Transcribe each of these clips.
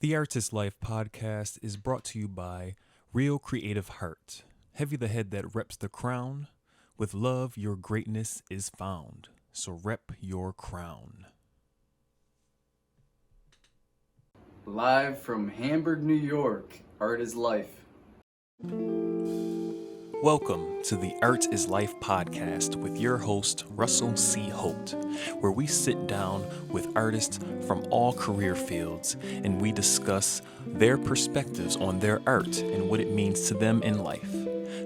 The Artist Life podcast is brought to you by Real Creative Heart. Heavy the head that reps the crown. With love, your greatness is found. So rep your crown. Live from Hamburg, New York, Art is Life. Welcome to the Art is Life podcast with your host, Russell C. Holt, where we sit down with artists from all career fields and we discuss their perspectives on their art and what it means to them in life.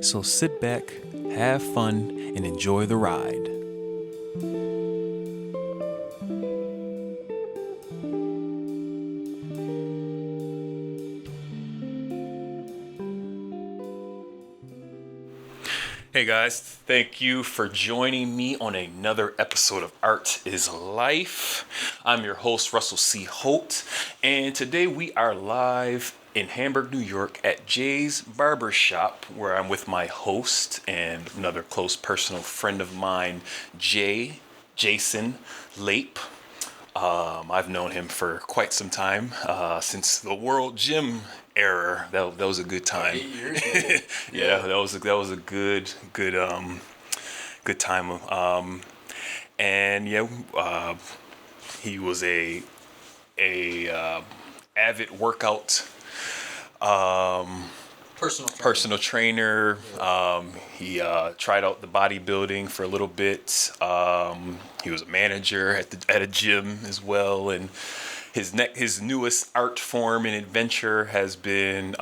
So sit back, have fun, and enjoy the ride. Hey guys, thank you for joining me on another episode of Art is Life. I'm your host, Russell C. Holt, and today we are live in Hamburg, New York at Jay's Barbershop, where I'm with my host and another close personal friend of mine, Jason Lape. I've known him for quite some time, since the World Gym era. That was a good time. 8 years. Maybe. Yeah, that was a good time. And yeah, he was a avid workout personal trainer. He tried out the bodybuilding for a little bit. He was a manager at a gym as well, and his newest art form and adventure has been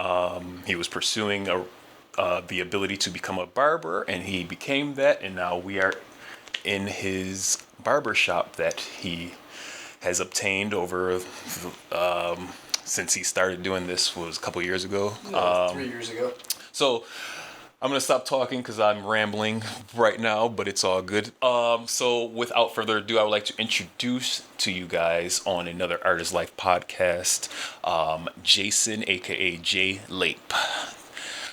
he was pursuing the ability to become a barber, and he became that, and now we are in his barbershop that he has obtained over since he started doing this was a couple years ago. 3 years ago. So I'm going to stop talking because I'm rambling right now, but it's all good. So without further ado, I would like to introduce to you guys on another Artist Life podcast, Jason, a.k.a. Jay Lape.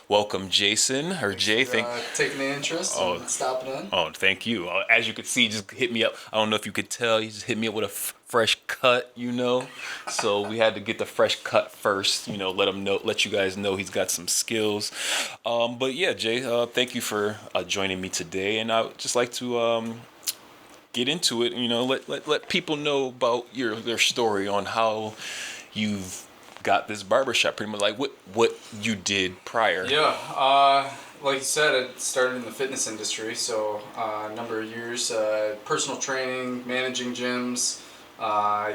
Welcome, Jason, or Jay. Taking the interest and stopping in. Oh, thank you. As you can see, just hit me up. I don't know if you could tell. He just hit me up with a fresh cut, So we had to get the fresh cut first, let you guys know he's got some skills. But yeah, Jay, thank you for joining me today. And I would just like to get into it. Let people know about their story on how you've got this barbershop, pretty much like what you did prior. Yeah, like you said, it started in the fitness industry, so a number of years, personal training, managing gyms,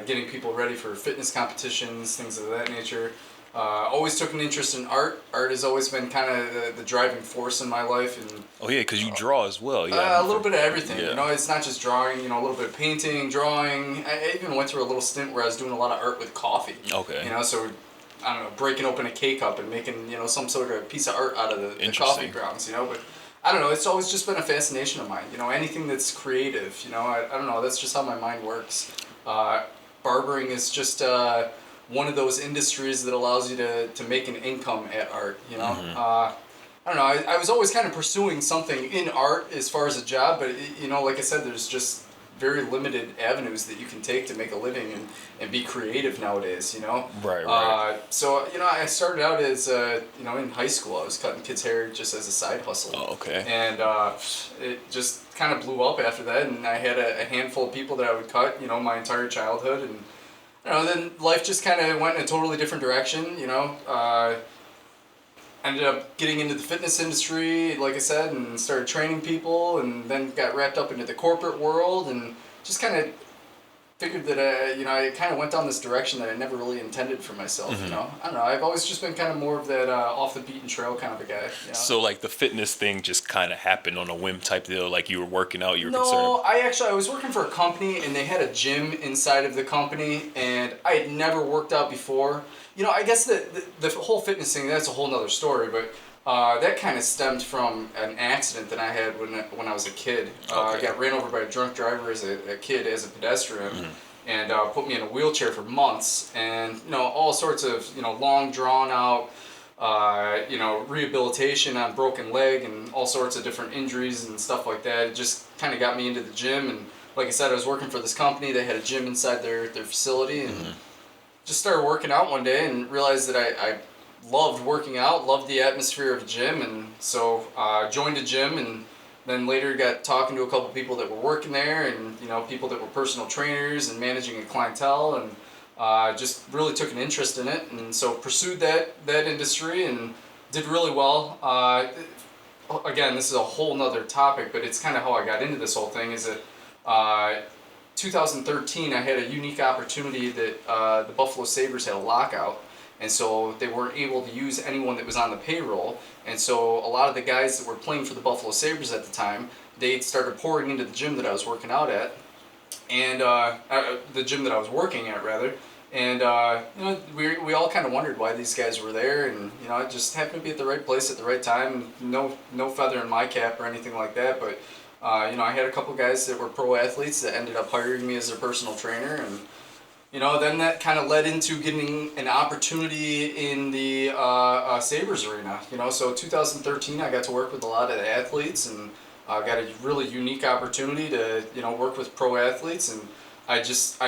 getting people ready for fitness competitions, things of that nature. Always took an interest in art. Art has always been kind of the driving force in my life. And oh yeah, because you draw as well. Yeah, a little bit of everything. Yeah. It's not just drawing. A little bit of painting, drawing. I even went through a little stint where I was doing a lot of art with coffee. Okay. So I don't know, breaking open a K-cup and making some sort of piece of art out of the coffee grounds. But I don't know. It's always just been a fascination of mine. Anything that's creative. I don't know. That's just how my mind works. Barbering is just one of those industries that allows you to make an income at art, Mm-hmm. I don't know, I was always kind of pursuing something in art as far as a job, but, like I said, there's just very limited avenues that you can take to make a living and be creative nowadays, Right. So, I started out as, in high school, I was cutting kids' hair just as a side hustle. Oh, okay. And it just kind of blew up after that, and I had a handful of people that I would cut, my entire childhood, and then life just kind of went in a totally different direction, ended up getting into the fitness industry, like I said, and started training people, and then got wrapped up into the corporate world, and just kind of figured that, I kind of went down this direction that I never really intended for myself, Mm-hmm. I don't know, I've always just been kind of more of that off the beaten trail kind of a guy. So like the fitness thing just kind of happened on a whim type deal, like you were working out, you were No, concerned. I was working for a company, and they had a gym inside of the company, and I had never worked out before. I guess the whole fitness thing, that's a whole nother story, but that kind of stemmed from an accident that I had when I was a kid. I got ran over by a drunk driver as a kid, as a pedestrian, and put me in a wheelchair for months, and all sorts of long drawn out rehabilitation on broken leg and all sorts of different injuries and stuff like that. It just kind of got me into the gym, and like I said, I was working for this company. They had a gym inside their facility, and just started working out one day and realized that I loved working out, loved the atmosphere of a gym, and so joined a gym, and then later got talking to a couple people that were working there, and people that were personal trainers and managing a clientele, and just really took an interest in it, and so pursued that industry and did really well. Again, this is a whole nother topic, but it's kind of how I got into this whole thing. Is that 2013, I had a unique opportunity that the Buffalo Sabres had a lockout, and so they weren't able to use anyone that was on the payroll. And so a lot of the guys that were playing for the Buffalo Sabres at the time, they started pouring into the gym that I was working out at, and the gym that I was working at rather. And we all kind of wondered why these guys were there, and I just happened to be at the right place at the right time. No feather in my cap or anything like that, but I had a couple guys that were pro athletes that ended up hiring me as their personal trainer, and then that kind of led into getting an opportunity in the Sabres arena. So 2013, I got to work with a lot of the athletes, and got a really unique opportunity to work with pro athletes, and I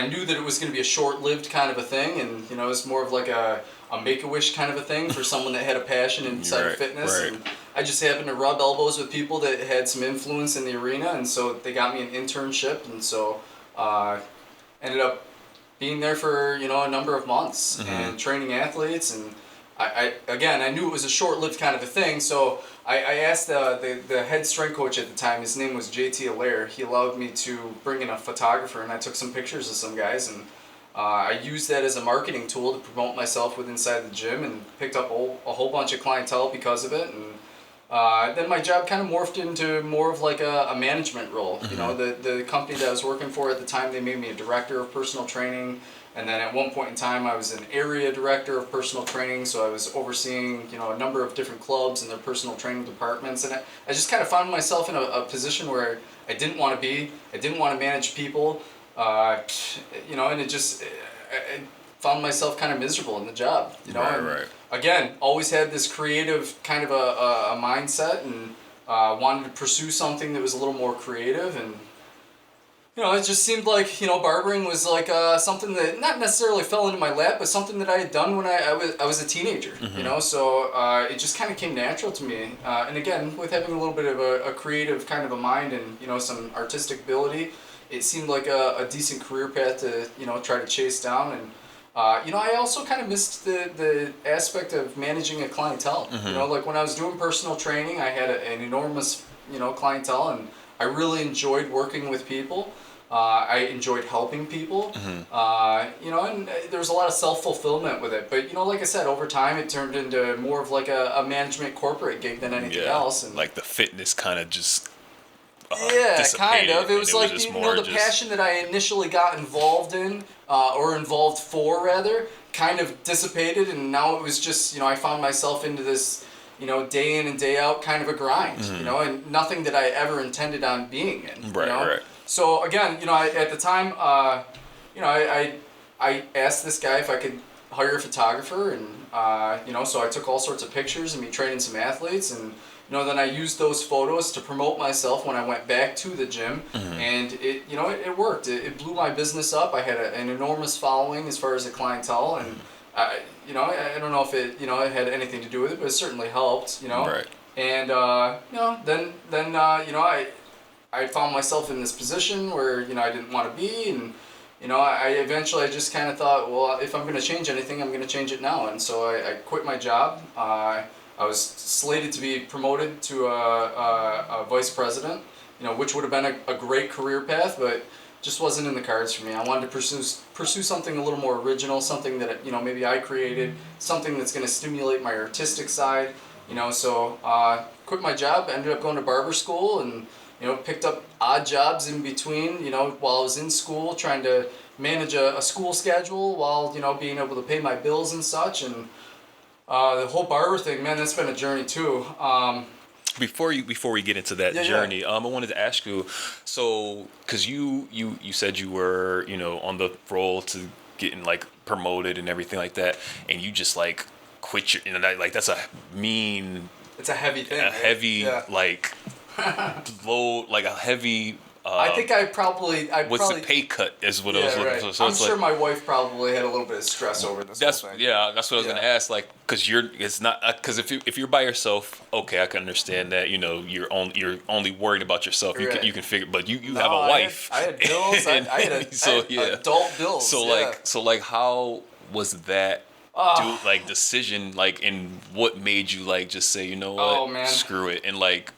knew that it was going to be a short-lived kind of a thing, and it was more of like a make-a-wish kind of a thing for someone that had a passion inside of fitness. Right. And I just happened to rub elbows with people that had some influence in the arena, and so they got me an internship, and so ended up being there for a number of months and training athletes. And I knew it was a short-lived kind of a thing, so I asked the head strength coach at the time. His name was JT Allaire. He allowed me to bring in a photographer, and I took some pictures of some guys, and I used that as a marketing tool to promote myself with inside the gym, and picked up a whole bunch of clientele because of it. And then my job kind of morphed into more of like a management role. The company that I was working for at the time, they made me a director of personal training. And then at one point in time, I was an area director of personal training, so I was overseeing a number of different clubs and their personal training departments. And I just kind of found myself in a position where I didn't want to be. I didn't want to manage people, and it just I found myself kind of miserable in the job. Right. Again, always had this creative kind of a mindset, and wanted to pursue something that was a little more creative, and it just seemed like, barbering was like something that not necessarily fell into my lap, but something that I had done when I was a teenager, so it just kind of came natural to me. And again, with having a little bit of a creative kind of a mind and, some artistic ability, it seemed like a decent career path to, try to chase down. And, I also kind of missed the aspect of managing a clientele. Like when I was doing personal training, I had an enormous, clientele, and I really enjoyed working with people. I enjoyed helping people, and there was a lot of self-fulfillment with it. But, like I said, over time it turned into more of like a management corporate gig than anything else. And like the fitness kind of just kind of. It was like, the passion that I initially got involved in, or involved for, rather, kind of dissipated, and now it was just, I found myself into this, day in and day out kind of a grind, and nothing that I ever intended on being in. Right. So again, at the time, I asked this guy if I could hire a photographer, and so I took all sorts of pictures of me training some athletes, and then I used those photos to promote myself when I went back to the gym, and it worked. It blew my business up. I had an enormous following as far as the clientele, and I don't know if it it had anything to do with it, but it certainly helped. Right. And then I found myself in this position where I didn't want to be, and I eventually just kind of thought, well, if I'm going to change anything, I'm going to change it now. And so I quit my job. I was slated to be promoted to a vice president, which would have been a great career path, but just wasn't in the cards for me. I wanted to pursue something a little more original, something that maybe I created, something that's going to stimulate my artistic side. So quit my job, ended up going to barber school, and picked up odd jobs in between, while I was in school, trying to manage a school schedule while, being able to pay my bills and such. And the whole barber thing, man, that's been a journey too. Before we get into that journey, I wanted to ask you, so, because you said you were, on the roll to getting, like, promoted and everything like that, and you just, like, quit your, that's a mean... It's a heavy thing. Like... low, like a heavy I think I probably What's the pay cut is what I was yeah, looking right. for. So I'm it's sure like, my wife probably had a little bit of stress over this that's whole thing. yeah, that's what I was Yeah. gonna ask. Like, cause it's not because if you're by yourself, okay, I can understand that. You know, you're only worried about yourself. Right. You can figure, but you No, have a wife. I had bills. And I had so yeah. adult bills. So yeah. like how was that Ah. decision like, and what made you like just say, you know what, Oh, man. screw it, and like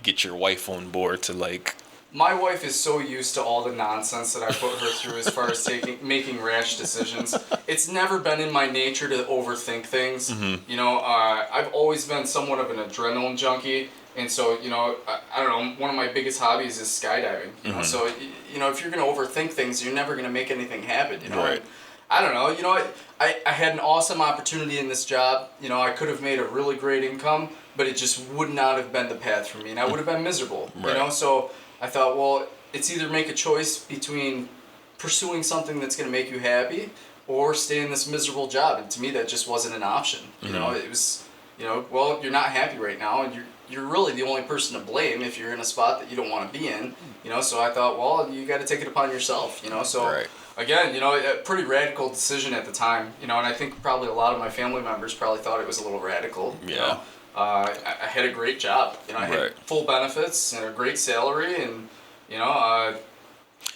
get your wife on board to like. My wife is so used to all the nonsense that I put her through as far as making rash decisions. It's never been in my nature to overthink things. Mm-hmm. You know, I've always been somewhat of an adrenaline junkie, and so you know, I don't know. One of my biggest hobbies is skydiving. You know, Mm-hmm. so you know, if you're gonna overthink things, you're never gonna make anything happen. You know. Right. I don't know. You know, I had an awesome opportunity in this job. You know, I could have made a really great income, but it just would not have been the path for me, and I would have been miserable. Right. You know, so I thought, well, it's either make a choice between pursuing something that's going to make you happy or stay in this miserable job. And to me, that just wasn't an option. You know, it was, you know, well, you're not happy right now, and you're really the only person to blame if you're in a spot that you don't want to be in. You know, so I thought, well, you got to take it upon yourself. You know, so Right. again, you know, a pretty radical decision at the time. You know, and I think probably a lot of my family members probably thought it was a little radical. Yeah. You know? I had a great job. You know, I had Right. full benefits and a great salary, and you know,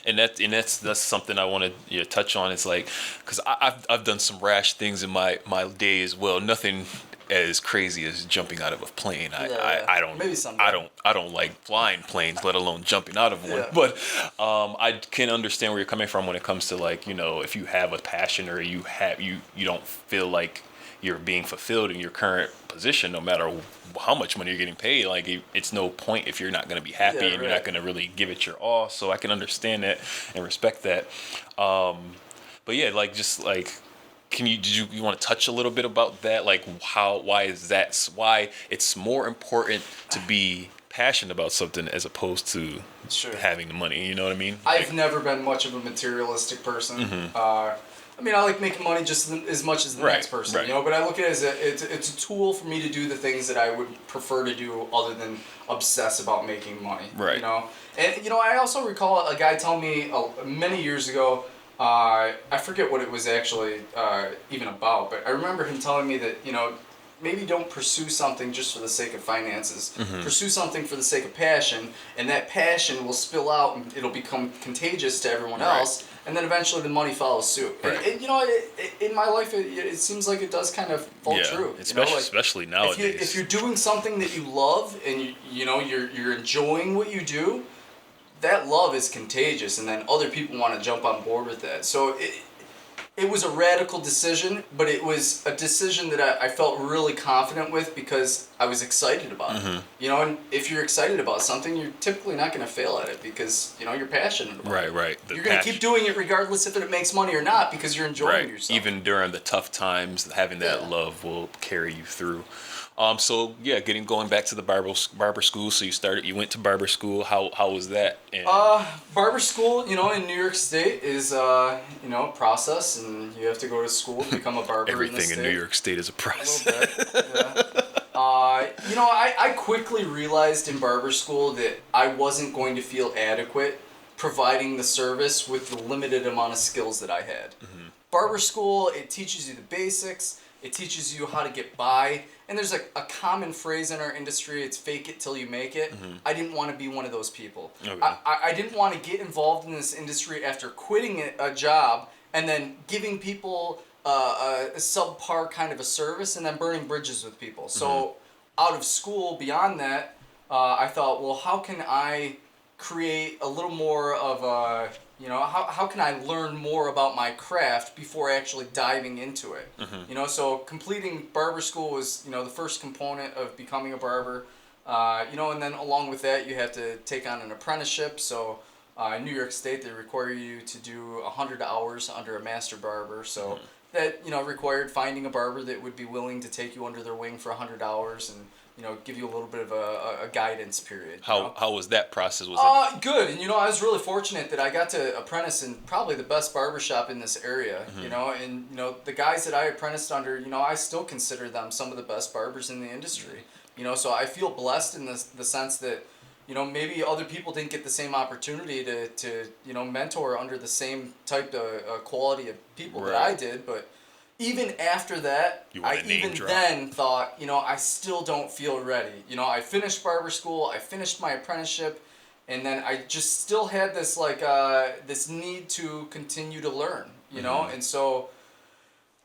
And that's something I want to touch on. It's like, because I've done some rash things in my day as well. Nothing as crazy as jumping out of a plane. I don't Maybe someday. I don't like flying planes, let alone jumping out of one. Yeah. But I can understand where you're coming from when it comes to, like, you know, if you have a passion or you don't feel like you're being fulfilled in your current position, no matter how much money you're getting paid, like it's no point if you're not going to be happy and you're not going to really give it your all. So I can understand that and respect that. But yeah, like, just like, did you want to touch a little bit about that? Like, why it's more important to be passionate about something as opposed to Sure. having the money, you know what I mean? I've never been much of a materialistic person. I mean, I like making money just as much as the Right, next person, right. you know. But I look at it as it's a tool for me to do the things that I would prefer to do, other than obsess about making money. Right. You know, and you know, I also recall a guy telling me many years ago. I forget what it was actually even about, but I remember him telling me that, you know, maybe don't pursue something just for the sake of finances. Pursue something for the sake of passion, and that passion will spill out and it'll become contagious to everyone Right. else, and then eventually the money follows suit. Right. And you know, in my life, it seems like it does kind of fall true. Especially nowadays. If you're doing something that you love and you know you're enjoying what you do, that love is contagious, and then other people want to jump on board with that. So it was a radical decision, but it was a decision that I felt really confident with because I was excited about it. You know, and if you're excited about something, you're typically not going to fail at it because, you know, you're passionate about it. Right. You're going to keep doing it regardless if it makes money or not because you're enjoying yourself. Even during the tough times, having that Yeah. love will carry you through. So yeah, going back to the barber school. So you went to barber school. How was that? And Barber school, you know, in New York State is, you know, a process, and you have to go to school to become a barber. everything in New York State is a A process. little bit, yeah. You know, I quickly realized in barber school that I wasn't going to feel adequate providing the service with the limited amount of skills that I had. Barber school, it teaches you the basics. It teaches you how to get by. And there's a common phrase in our industry, it's fake it till you make it. I didn't want to be one of those people. Okay. I didn't want to get involved in this industry after quitting a job and then giving people a subpar kind of a service and then burning bridges with people. So out of school, beyond that, I thought, well, how can I create a little more of a, you know, how can I learn more about my craft before actually diving into it? You know, so completing barber school was, you know, the first component of becoming a barber. You know, and then along with that, you have to take on an apprenticeship. So in New York State, they require you to do 100 hours under a master barber. So that, you know, required finding a barber that would be willing to take you under their wing for 100 hours and, you know, give you a little bit of a guidance period. How was that process? Was it Good. And, you know, I was really fortunate that I got to apprentice in probably the best barbershop in this area, you know, and, you know, the guys that I apprenticed under, you know, I still consider them some of the best barbers in the industry, you know, so I feel blessed in the sense that, maybe other people didn't get the same opportunity to mentor under the same type of quality of people that I did. But even after that, I even then thought, I still don't feel ready. I finished barber school, I finished my apprenticeship, and then I just still had this this need to continue to learn, and so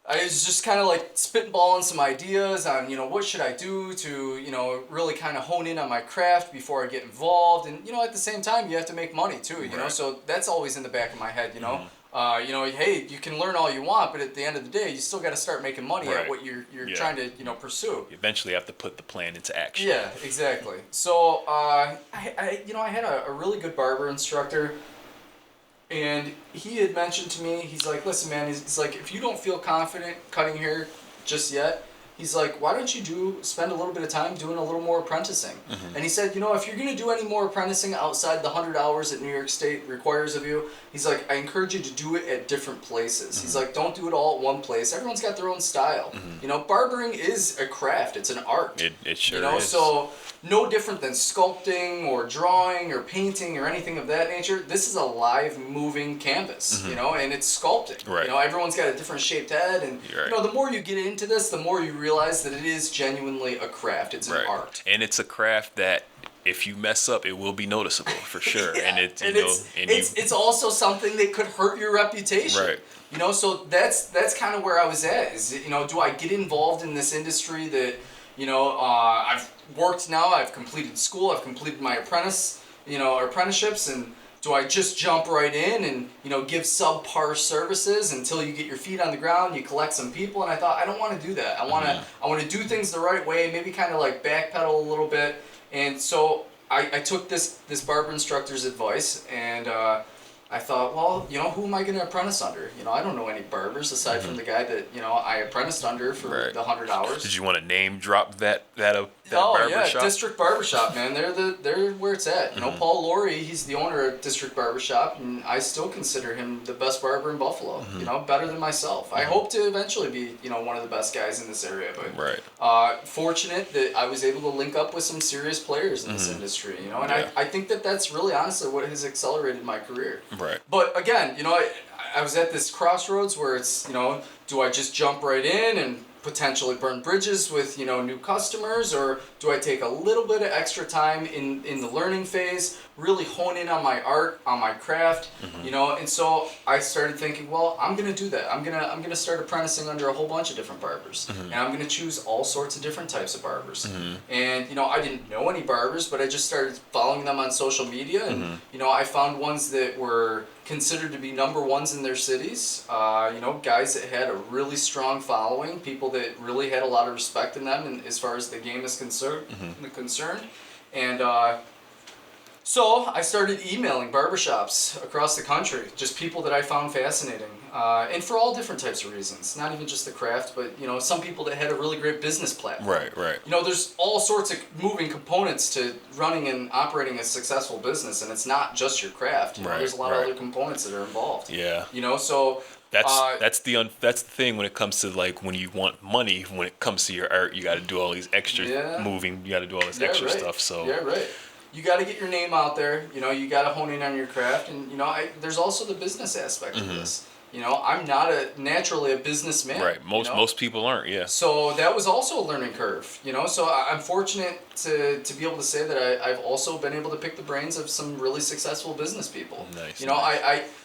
I was just kind of like spitballing some ideas on, what should I do to, really kind of hone in on my craft before I get involved. And, at the same time, you have to make money too, you know, so that's always in the back of my head, hey, you can learn all you want, but at the end of the day, you still got to start making money at what you're trying to, pursue. You eventually have to put the plan into action. Yeah, exactly. So, I had a really good barber instructor. And he had mentioned to me, he's like, listen, man, he's like, if you don't feel confident cutting hair just yet, he's like, why don't you spend a little bit of time doing a little more apprenticing? And he said, if you're going to do any more apprenticing outside the 100 hours that New York State requires of you, he's like, I encourage you to do it at different places. He's like, don't do it all at one place. Everyone's got their own style. Barbering is a craft. It's an art. It sure is. So no different than sculpting or drawing or painting or anything of that nature. This is a live moving canvas, and it's sculpting. Right. Everyone's got a different shaped head, and the more you get into this, the more you realize that it is genuinely a craft. It's an art. And it's a craft that if you mess up, it will be noticeable for sure. And it's also something that could hurt your reputation. Right. So that's kind of where I was at. Is do I get involved in this industry that I've worked now, I've completed school, I've completed my apprenticeships, and do I just jump right in and give subpar services until you get your feet on the ground, you collect some people? And I thought, I don't want to do that. I want to do things the right way, maybe kind of like backpedal a little bit. And so I took this barber instructor's advice, and I thought, well, who am I going to apprentice under? I don't know any barbers aside from the guy that, I apprenticed under for the 100 hours. Did you want to name drop that Oh, barbershop? Yeah, District Barbershop, man. They're where it's at. Paul Laurie, he's the owner of District Barbershop, and I still consider him the best barber in Buffalo. Better than myself. I hope to eventually be, one of the best guys in this area. But fortunate that I was able to link up with some serious players in this industry, and I think that's really honestly what has accelerated my career. Right. But again, I was at this crossroads where it's, do I just jump right in and potentially burn bridges with new customers, or do I take a little bit of extra time in the learning phase, really hone in on my art, on my craft, and so I started thinking, well, I'm gonna do that. I'm gonna start apprenticing under a whole bunch of different barbers, and I'm gonna choose all sorts of different types of barbers. And I didn't know any barbers, but I just started following them on social media, and I found ones that were considered to be number ones in their cities, guys that had a really strong following, people that really had a lot of respect in them, and as far as the game is concerned, and so I started emailing barbershops across the country, just people that I found fascinating, and for all different types of reasons, not even just the craft, but some people that had a really great business platform. Right. There's all sorts of moving components to running and operating a successful business, and it's not just your craft. There's a lot of other components that are involved. Yeah. So that's the thing when it comes to when you want money. When it comes to your art, you got to do all these extra moving. You got to do all this extra stuff. So you got to get your name out there. You got to hone in on your craft, and there's also the business aspect of this. I'm not naturally a businessman. Right. Most people aren't. Yeah. So that was also a learning curve. So I'm fortunate to be able to say that I've also been able to pick the brains of some really successful business people. Nice.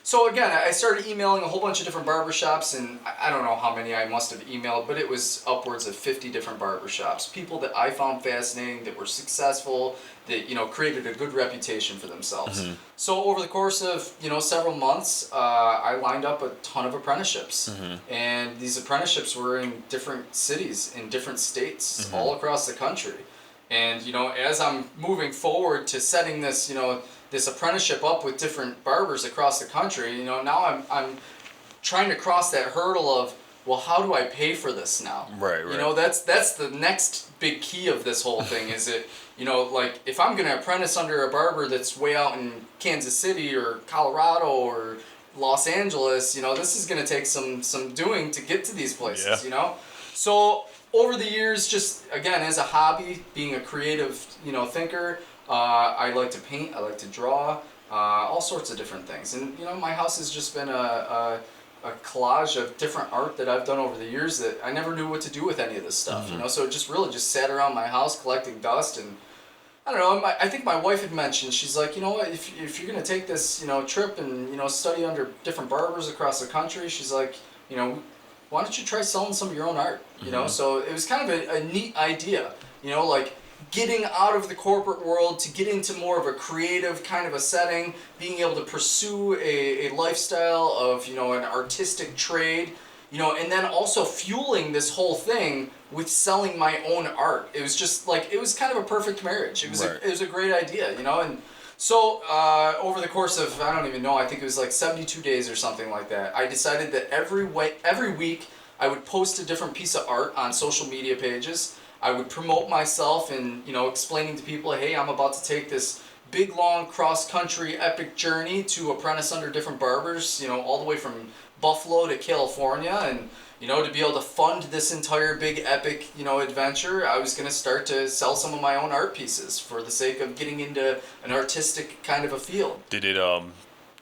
So again, I started emailing a whole bunch of different barbershops, and I don't know how many I must have emailed, but it was upwards of 50 different barbershops. People that I found fascinating, that were successful, that created a good reputation for themselves. So over the course of several months, I lined up a ton of apprenticeships, and these apprenticeships were in different cities, in different states, all across the country. And as I'm moving forward to setting this this apprenticeship up with different barbers across the country, now I'm trying to cross that hurdle of, well, how do I pay for this now? Right. That's the next big key of this whole thing. Is it if I'm gonna apprentice under a barber that's way out in Kansas City or Colorado or Los Angeles, this is gonna take some doing to get to these places. So over the years, just again as a hobby, being a creative thinker, I like to paint. I like to draw. All sorts of different things. And my house has just been a collage of different art that I've done over the years that I never knew what to do with any of this stuff. So it just really just sat around my house collecting dust. And I don't know. I think my wife had mentioned, she's like, you know what, if you're gonna take this trip and study under different barbers across the country, she's like, why don't you try selling some of your own art? So it was kind of a neat idea. Like getting out of the corporate world to get into more of a creative kind of a setting, being able to pursue a lifestyle of an artistic trade, and then also fueling this whole thing with selling my own art. It was just like, it was kind of a perfect marriage. It was Right. it was a great idea, and so over the course of, I don't even know, I think it was like 72 days or something like that, I decided that every week I would post a different piece of art on social media pages. I would promote myself and explaining to people, hey, I'm about to take this big long cross country epic journey to apprentice under different barbers, all the way from Buffalo to California, and to be able to fund this entire big epic adventure, I was going to start to sell some of my own art pieces for the sake of getting into an artistic kind of a field. Did it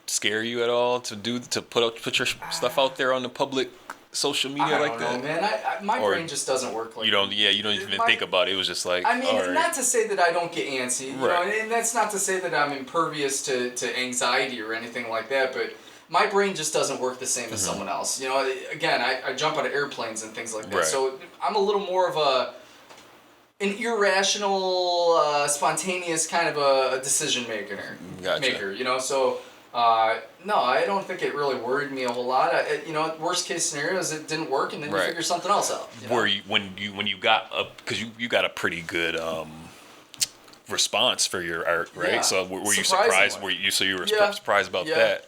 scare you at all to put your stuff out there on the public social media I like don't know, that? man. My Or brain just doesn't work like You don't even think about it. It was just like, I mean, all right. not to say that I don't get antsy, Right. and that's not to say that I'm impervious to anxiety or anything like that, but my brain just doesn't work the same as someone else. Again, I jump out of airplanes and things like that, Right. so I'm a little more of an irrational, spontaneous kind of a decision maker. Gotcha. So no, I don't think it really worried me a whole lot. Worst case scenario is it didn't work, and then you Right. figure something else out. Were you when you got up, because you got a pretty good response for your art, right? Yeah. So were you Surprisingly. surprised? You were Yeah. surprised about Yeah. that?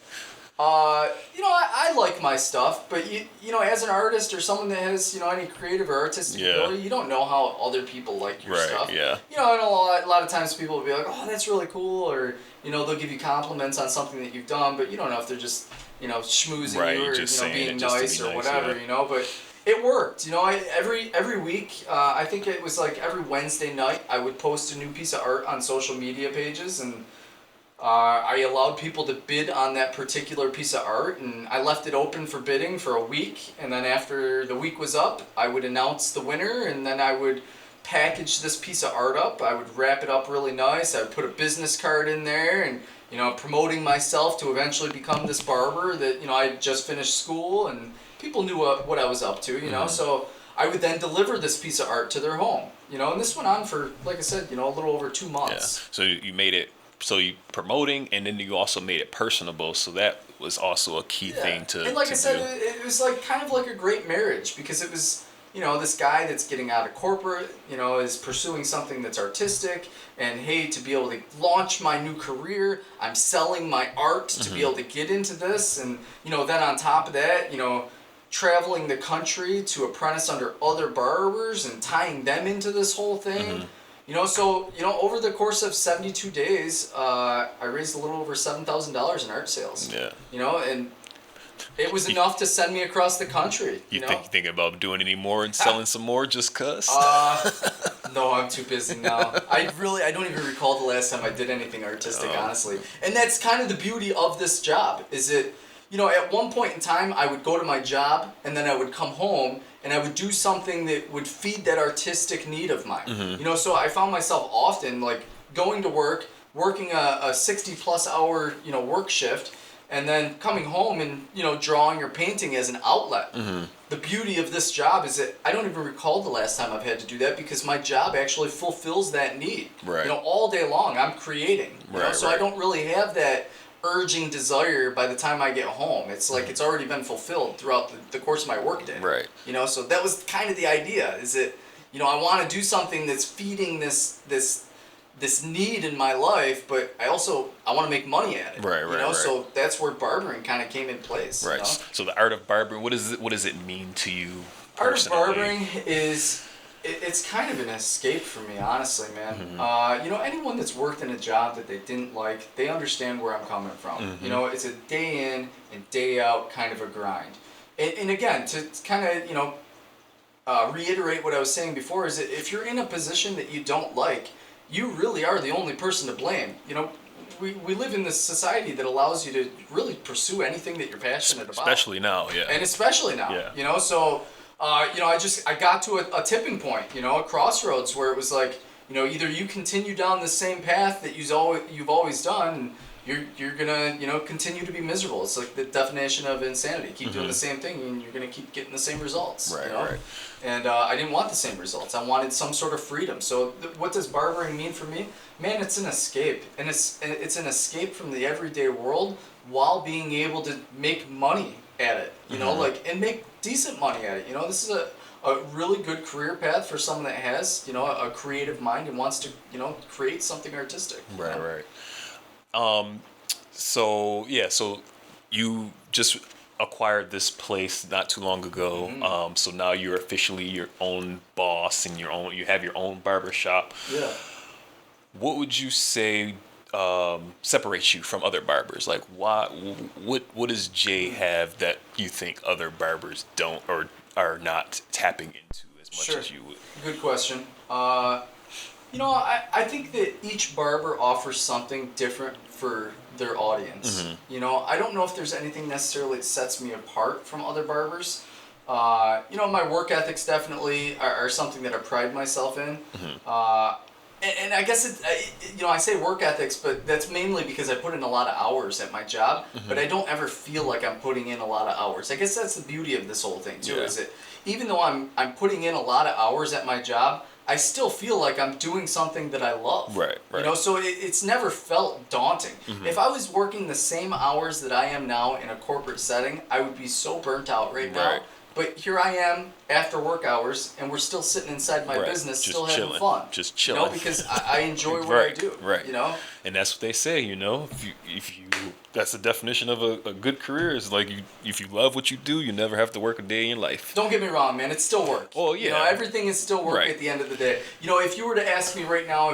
I like my stuff, but as an artist or someone that has any creative or artistic Yeah. ability, you don't know how other people like your Right, stuff. yeah. And a lot of times people will be like, oh, that's really cool, or they'll give you compliments on something that you've done, but you don't know if they're just schmoozing Right, you or just saying being it just to nice be or nice, whatever, yeah. But it worked. Every week, I think it was like every Wednesday night, I would post a new piece of art on social media pages, and I allowed people to bid on that particular piece of art, and I left it open for bidding for a week, and then after the week was up, I would announce the winner, and then I would package this piece of art up. I would wrap it up really nice. I would put a business card in there, and promoting myself to eventually become this barber that I just finished school, and people knew what I was up to, so I would then deliver this piece of art to their home, and this went on for, like I said, a little over 2 months. Yeah. So you made it. So you promoting, and then you also made it personable. So that was also a key thing to. And like I said, do. it was like kind of like a great marriage, because it was this guy that's getting out of corporate, is pursuing something that's artistic, and hey, to be able to launch my new career, I'm selling my art to be able to get into this, and then on top of that, traveling the country to apprentice under other barbers and tying them into this whole thing. So over the course of 72 days, I raised a little over $7,000 in art sales. Yeah. And it was enough to send me across the country. You thinking about doing any more and selling some more just cause? No, I'm too busy now. I don't even recall the last time I did anything artistic, honestly. And that's kind of the beauty of this job, is it, at one point in time, I would go to my job, and then I would come home, and I would do something that would feed that artistic need of mine. So I found myself often, like, going to work, working a 60-plus hour, work shift, and then coming home and, drawing or painting as an outlet. The beauty of this job is that I don't even recall the last time I've had to do that, because my job actually fulfills that need. Right. All day long, I'm creating. So I don't really have that urging desire by the time I get home. It's like it's already been fulfilled throughout the course of my workday. Right. So that was kind of the idea, is that I want to do something that's feeding this need in my life, but I want to make money at it. Right. So that's where barbering kind of came in place. Right. So the art of barbering, what does it mean to you personally? Art of barbering is, it's kind of an escape for me, honestly, man. Anyone that's worked in a job that they didn't like, they understand where I'm coming from. It's a day in and day out kind of a grind. And again, to kind of, reiterate what I was saying before, is that if you're in a position that you don't like, you really are the only person to blame. You know, we live in this society that allows you to really pursue anything that you're passionate about. Especially now, yeah. And especially now, Yeah. you know, so, you know, I got to a tipping point, you know, a crossroads where it was like, you know, either you continue down the same path that you've always done, and you're gonna, you know, continue to be miserable. It's like the definition of insanity. Keep doing the same thing, and you're gonna keep getting the same results. Right, you know? right. And I didn't want the same results. I wanted some sort of freedom. So what does barbering mean for me? Man, it's an escape, and it's an escape from the everyday world while being able to make money at it. You know, like, and make decent money at it. You know, this is a really good career path for someone that has, you know, a creative mind and wants to, you know, create something artistic. Right, right. So yeah, so you just acquired this place not too long ago. So now you're officially your own boss and you have your own barbershop. Yeah. What would you say separates you from other barbers? Like, what does Jay have that you think other barbers don't or are not tapping into as much as you would? Good question. You know, I think that each barber offers something different for their audience. You know, I don't know if there's anything necessarily that sets me apart from other barbers. You know, my work ethics definitely are something that I pride myself in. And I guess you know, I say work ethics, but that's mainly because I put in a lot of hours at my job, but I don't ever feel like I'm putting in a lot of hours. I guess that's the beauty of this whole thing too, is that even though I'm putting in a lot of hours at my job, I still feel like I'm doing something that I love. Right, right. You know, so it's never felt daunting. If I was working the same hours that I am now in a corporate setting, I would be so burnt out right now. But here I am after work hours, and we're still sitting inside my business, just still chilling. having fun. Just chilling. You know, because I enjoy what I do. Right. You know? And that's what they say, you know, if you that's the definition of a good career is like if you love what you do, you never have to work a day in your life. Don't get me wrong, man. It's still work. Oh, yeah. You know, everything is still work at the end of the day. You know, if you were to ask me right now,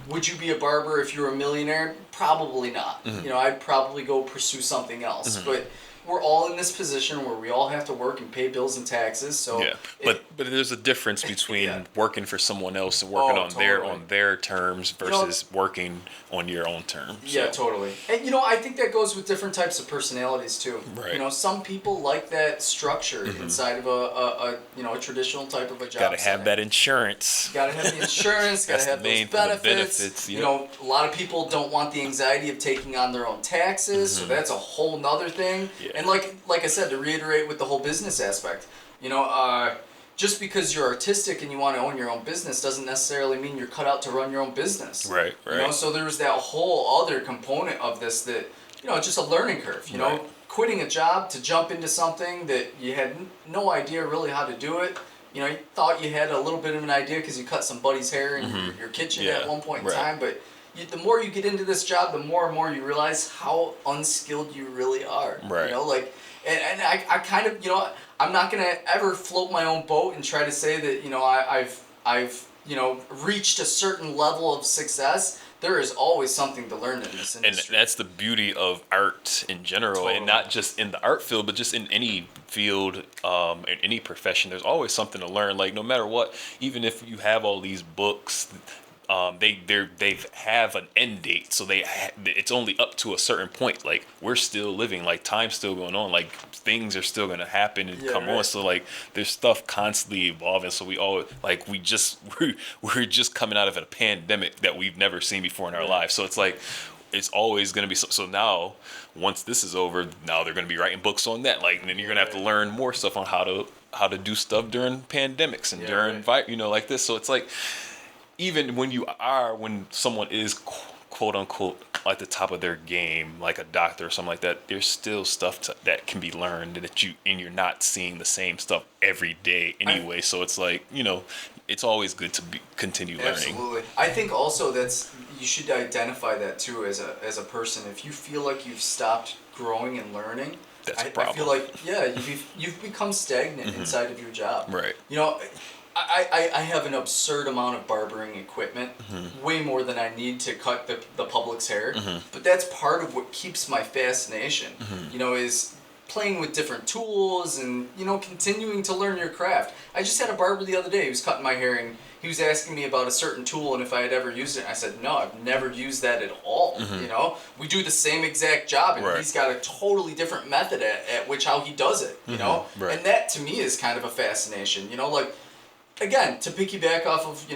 would you be a barber if you were a millionaire? Probably not. You know, I'd probably go pursue something else. But we're all in this position where we all have to work and pay bills and taxes. So but there's a difference between working for someone else and working on their terms versus working on your own terms. Yeah, totally. And you know, I think that goes with different types of personalities too. Right. You know, some people like that structure inside of a you know, a traditional type of a job. Gotta have that insurance. Gotta have the insurance. Gotta have those benefits. You know, a lot of people don't want the anxiety of taking on their own taxes, so that's a whole nother thing. Yeah. And like I said, to reiterate with the whole business aspect, you know, just because you're artistic and you want to own your own business doesn't necessarily mean you're cut out to run your own business. Right. You know, so there's that whole other component of this that, you know, just a learning curve. You know, quitting a job to jump into something that you had no idea really how to do it. You know, you thought you had a little bit of an idea because you cut somebody's hair in your kitchen at one point in time, but the more you get into this job, the more and more you realize how unskilled you really are. Right. You know, like, and I kind of, you know, I'm not gonna ever float my own boat and try to say that, you know, I've you know, reached a certain level of success. There is always something to learn in this industry. And that's the beauty of art in general, and not just in the art field, but just in any field, in any profession. There's always something to learn. Like, no matter what, even if you have all these books, they have an end date, so it's only up to a certain point. Like, we're still living, like, time's still going on, like things are still gonna happen and come on. So like, there's stuff constantly evolving. So we're just coming out of a pandemic that we've never seen before in our lives. So it's like, it's always gonna be so now. Once this is over, now they're gonna be writing books on that. Like, and then you're gonna have to learn more stuff on how to do stuff during pandemics and during you know, like this. So it's like, even when someone is quote unquote at the top of their game, like a doctor or something like that, there's still stuff that can be learned that you're not seeing the same stuff every day anyway. So it's like, you know, it's always good to continue learning. Absolutely. I think also you should identify that too as a person. If you feel like you've stopped growing and learning, that's a problem. I feel like you've become stagnant inside of your job. Right. You know, I have an absurd amount of barbering equipment, way more than I need to cut the public's hair. But that's part of what keeps my fascination. You know, is playing with different tools and, continuing to learn your craft. I just had a barber the other day who was cutting my hair, and he was asking me about a certain tool and if I had ever used it. And I said, no, I've never used that at all. We do the same exact job, and he's got a totally different method at which how he does it, Right. And that to me is kind of a fascination, like, again, to piggyback off of,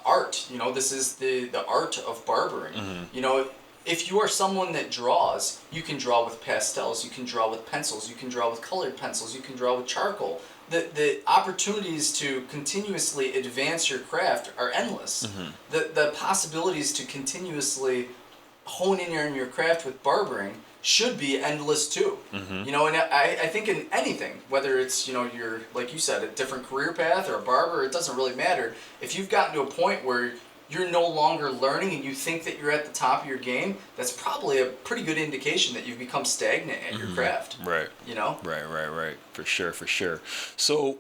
art, this is the art of barbering. If you are someone that draws, you can draw with pastels, you can draw with pencils, you can draw with colored pencils, you can draw with charcoal. The opportunities to continuously advance your craft are endless. The possibilities to continuously hone in on your craft with barbering should be endless too. And I think in anything, whether it's, you're, like you said, a different career path or a barber, it doesn't really matter. If you've gotten to a point where you're no longer learning and you think that you're at the top of your game, that's probably a pretty good indication that you've become stagnant at your craft. Right. Right. For sure. So,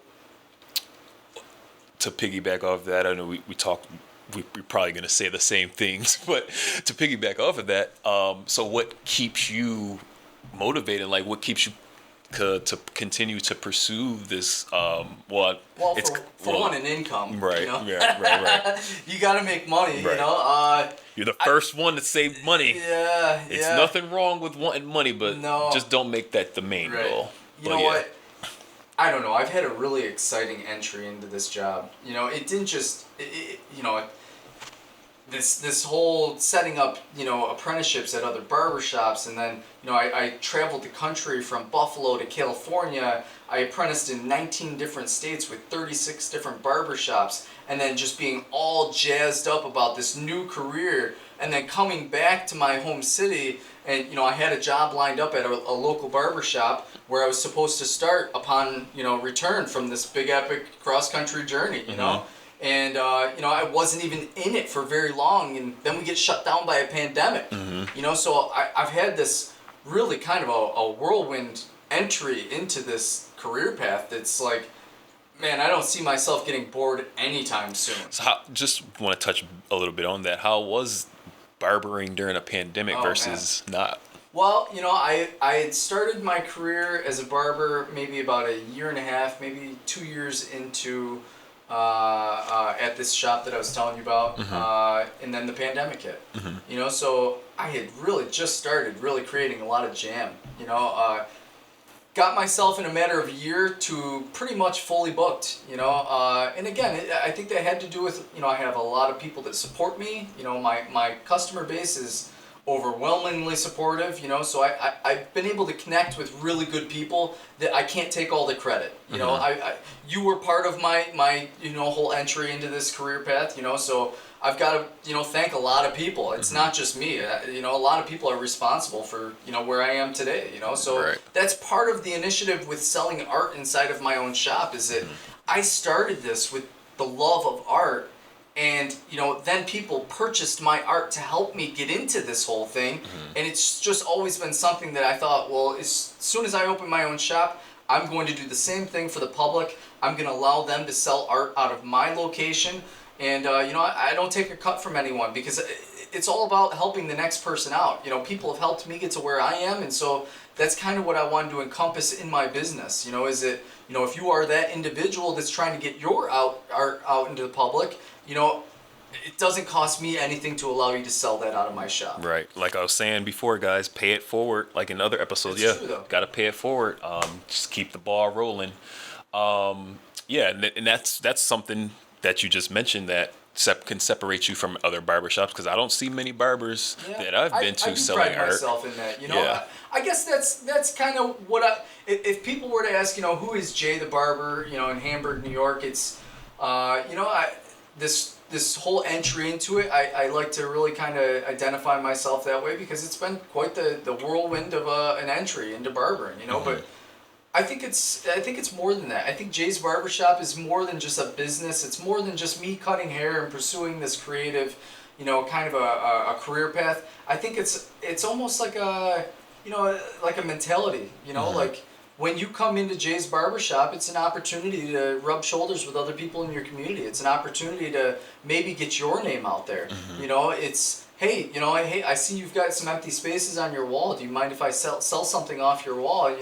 to piggyback off that, I know we talked, we're probably going to say the same things, but to piggyback off of that, so what keeps you motivated? Like, what keeps you to continue to pursue this? For one, an income. Right. Right. You got to make money. Right. You're the first one to save money. Yeah. It's nothing wrong with wanting money, but just don't make that the main goal. You know what? I don't know. I've had a really exciting entry into this job. It didn't just, this whole setting up, apprenticeships at other barbershops, and then, I traveled the country from Buffalo to California. I apprenticed in 19 different states with 36 different barbershops, and then just being all jazzed up about this new career, and then coming back to my home city, and, I had a job lined up at a local barbershop where I was supposed to start upon, return from this big epic cross-country journey, And, I wasn't even in it for very long, and then we get shut down by a pandemic. So I've had this really kind of a whirlwind entry into this career path that's like, man, I don't see myself getting bored anytime soon. So just want to touch a little bit on that. How was barbering during a pandemic versus not? Well, I had started my career as a barber maybe about a year and a half, maybe 2 years into at this shop that I was telling you about, and then the pandemic hit. So I had really just started really creating a lot of jam. Got myself in a matter of a year to pretty much fully booked. And again, I think that had to do with I have a lot of people that support me. My customer base is overwhelmingly supportive, so I've been able to connect with really good people that I can't take all the credit. You were part of my whole entry into this career path, so I've got to, thank a lot of people. It's not just me. A lot of people are responsible for, where I am today, so that's part of the initiative with selling art inside of my own shop is that I started this with the love of art. And, then people purchased my art to help me get into this whole thing. And it's just always been something that I thought, well, as soon as I open my own shop, I'm going to do the same thing for the public. I'm going to allow them to sell art out of my location. And, I don't take a cut from anyone because it's all about helping the next person out. People have helped me get to where I am. And so that's kind of what I wanted to encompass in my business, is that, if you are that individual that's trying to get your art out into the public, it doesn't cost me anything to allow you to sell that out of my shop. Right. Like I was saying before, guys, pay it forward. Like in other episodes, It's true, though. Got to pay it forward. Just keep the ball rolling. And that's something that you just mentioned that can separate you from other barbershops because I don't see many barbers that I've been to selling art. I pride myself in that. I guess that's kind of what if people were to ask, who is Jay the barber, in Hamburg, New York, it's, this whole entry into it, I like to really kind of identify myself that way because it's been quite the whirlwind of an entry into barbering, but I think it's more than that. I think Jay's Barbershop is more than just a business. It's more than just me cutting hair and pursuing this creative, kind of a career path. I think it's almost like a mentality, like when you come into Jay's Barbershop, it's an opportunity to rub shoulders with other people in your community. It's an opportunity to maybe get your name out there. It's, hey, I see you've got some empty spaces on your wall. Do you mind if I sell something off your wall?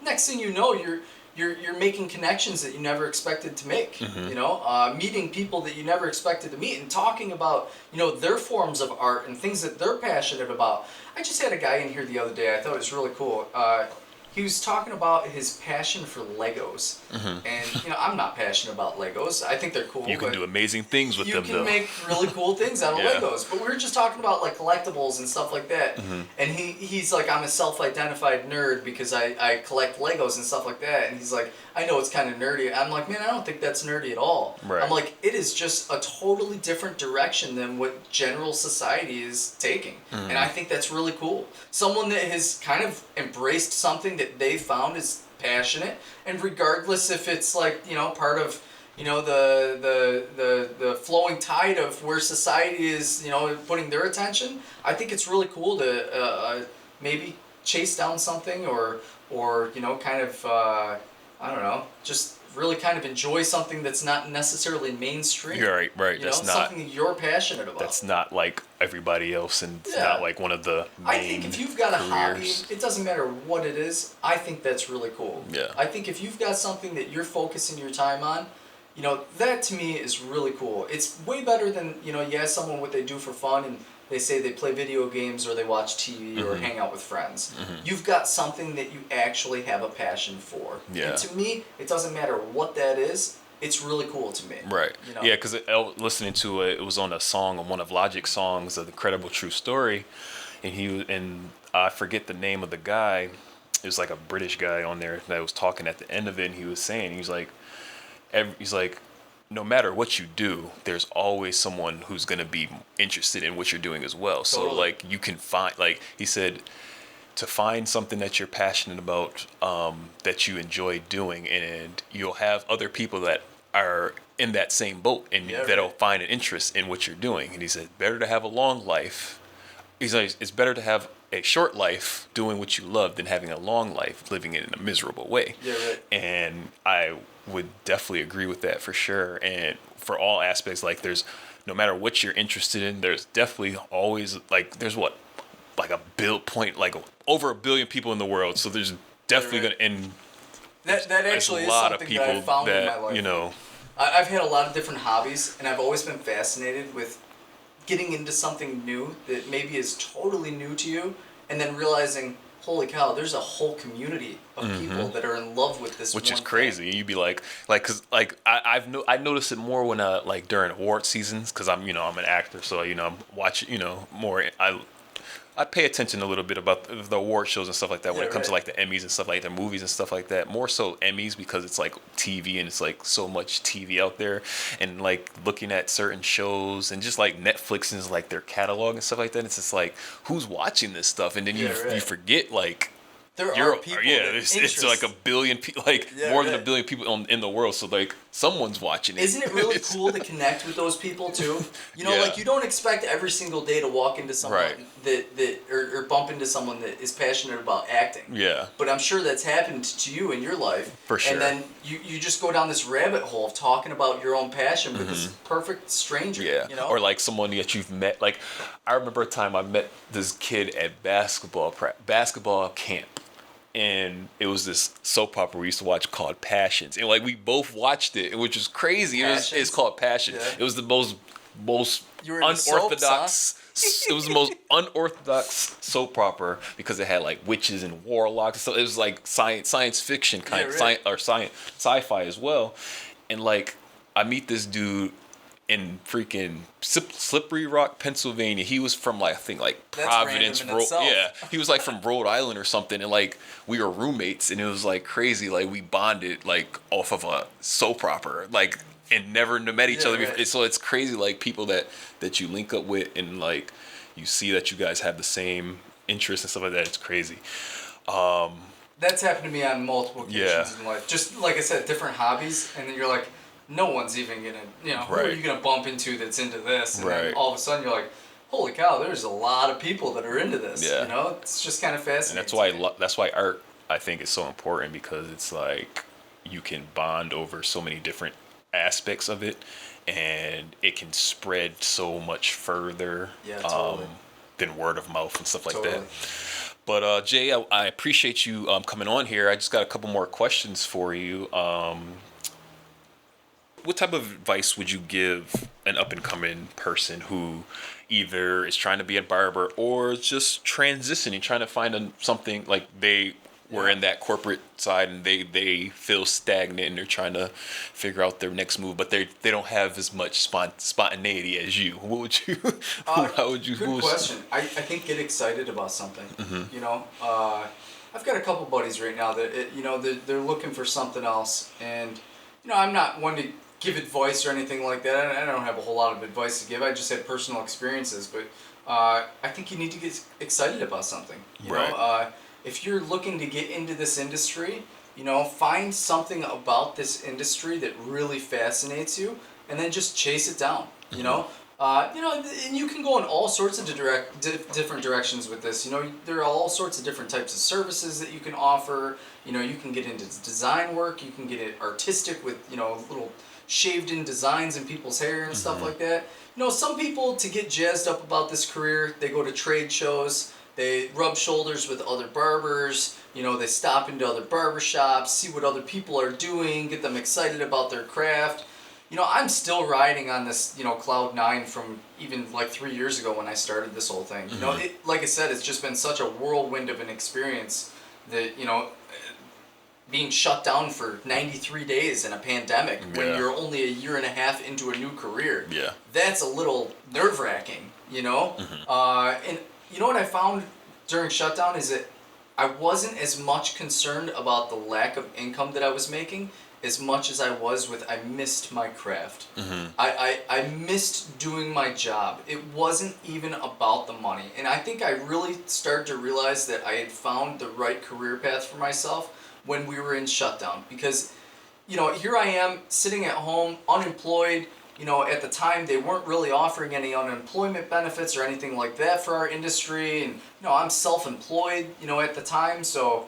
Next thing you know, you're making connections that you never expected to make. Meeting people that you never expected to meet, and talking about their forms of art and things that they're passionate about. I just had a guy in here the other day. I thought it was really cool. He was talking about his passion for Legos, and I'm not passionate about Legos. I think they're cool. You can do amazing things with them, though. You can make really cool things out of Legos. But we were just talking about like collectibles and stuff like that. And he's like, I'm a self-identified nerd because I collect Legos and stuff like that. And he's like, I know it's kind of nerdy. I'm like, man, I don't think that's nerdy at all. Right. I'm like, it is just a totally different direction than what general society is taking. And I think that's really cool. Someone that has kind of embraced something that they found is passionate, and regardless if it's like part of the flowing tide of where society is putting their attention, I think it's really cool to maybe chase down something or kind of I don't know, just really kind of enjoy something that's not necessarily mainstream. You're right. That's not something that you're passionate about. That's not like everybody else, and it's not like one of the main I think if you've got a hobby, careers. it doesn't matter what it is. I think that's really cool. Yeah. I think if you've got something that you're focusing your time on, that to me is really cool. It's way better than you ask someone what they do for fun and they say they play video games or they watch TV or hang out with friends. You've got something that you actually have a passion for. Yeah. And to me, it doesn't matter what that is. It's really cool to me. Right. Yeah, because listening to it was on a song, on one of Logic's songs, "The Incredible True Story," and I forget the name of the guy. It was like a British guy on there that was talking at the end of it, and he was saying, he's like, no matter what you do, there's always someone who's going to be interested in what you're doing as well. Totally. So like you can find, like he said, to find something that you're passionate about, that you enjoy doing, and you'll have other people that are in that same boat and that'll find an interest in what you're doing. And he said, better to have a long life. He's like, it's better to have a short life doing what you love than having a long life living it in a miserable way. Yeah, right. And I would definitely agree with that for sure. And for all aspects, like no matter what you're interested in, there's definitely always there's over a billion people in the world. So there's definitely going to end. That actually is something that I've found in my life. I've had a lot of different hobbies, and I've always been fascinated with getting into something new that maybe is totally new to you, and then realizing, holy cow, there's a whole community of people that are in love with this. Which is crazy. You'd be cause I notice it more when during award seasons, cause I'm an actor, so I'm watching more. I pay attention a little bit about the award shows and stuff like that when it comes to the Emmys and stuff like that, movies and stuff like that. More so Emmys because it's TV and it's so much TV out there, and looking at certain shows and just Netflix and their catalog and stuff like that. It's just who's watching this stuff, and then you forget there are people. Yeah, it's like a billion people, more than a billion people in the world. So someone's watching it. Isn't it really cool to connect with those people too? You don't expect every single day to walk into someone or bump into someone that is passionate about acting. Yeah. But I'm sure that's happened to you in your life. For sure. And then you just go down this rabbit hole of talking about your own passion with this perfect stranger. Yeah. Or someone that you've met. I remember a time I met this kid at basketball camp. And it was this soap opera we used to watch called Passions, and we both watched it, which is crazy. It's called Passion. Yeah. It was the most unorthodox. Soaps, huh? It was the most unorthodox soap opera because it had witches and warlocks. So it was science fiction kind of sci-fi as well. And I meet this dude in freaking Slippery Rock, Pennsylvania. He was from I think Providence, he was from Rhode Island or something, and we were roommates, and it was crazy. We bonded off of a soap opera, and never met each other before. So it's crazy, people that you link up with, and you see that you guys have the same interests and stuff like that. It's crazy. That's happened to me on multiple occasions in life. Just like I said, different hobbies, and then you're like, no one's even gonna, who are you gonna bump into that's into this? And then all of a sudden you're like, holy cow, there's a lot of people that are into this. Yeah. It's just kind of fascinating. And that's why art, I think, is so important, because it's you can bond over so many different aspects of it, and it can spread so much further Totally. than word of mouth and stuff like Totally. that. But Jay, I appreciate you coming on here. I just got a couple more questions for you. What type of advice would you give an up and coming person who either is trying to be a barber or just transitioning, trying to find something like they were in that corporate side and they feel stagnant and they're trying to figure out their next move, but they don't have as much spontaneity as you. What would you? How would you? Good question. I think get excited about something. Mm-hmm. You know, I've got a couple buddies right now that they're looking for something else, and I'm not one to give advice or anything like that. I don't have a whole lot of advice to give. I just have personal experiences, but I think you need to get excited about something. You know, if you're looking to get into this industry, find something about this industry that really fascinates you, and then just chase it down. And you can go in all sorts of different directions with this. There are all sorts of different types of services that you can offer. You can get into design work. You can get it artistic with little shaved in designs in people's hair and stuff like that. Some people, to get jazzed up about this career, they go to trade shows, they rub shoulders with other barbers, they stop into other barbershops, see what other people are doing, get them excited about their craft. I'm still riding on this, cloud nine from even like 3 years ago when I started this whole thing. Like I said, it's just been such a whirlwind of an experience that, being shut down for 93 days in a pandemic when you're only a year and a half into a new career. Yeah. That's a little nerve-wracking, And what I found during shutdown is that I wasn't as much concerned about the lack of income that I was making as much as I was with I missed my craft. I missed doing my job. It wasn't even about the money. And I think I really started to realize that I had found the right career path for myself when we were in shutdown. Because, here I am sitting at home, unemployed. At the time they weren't really offering any unemployment benefits or anything like that for our industry. And, I'm self-employed, at the time. So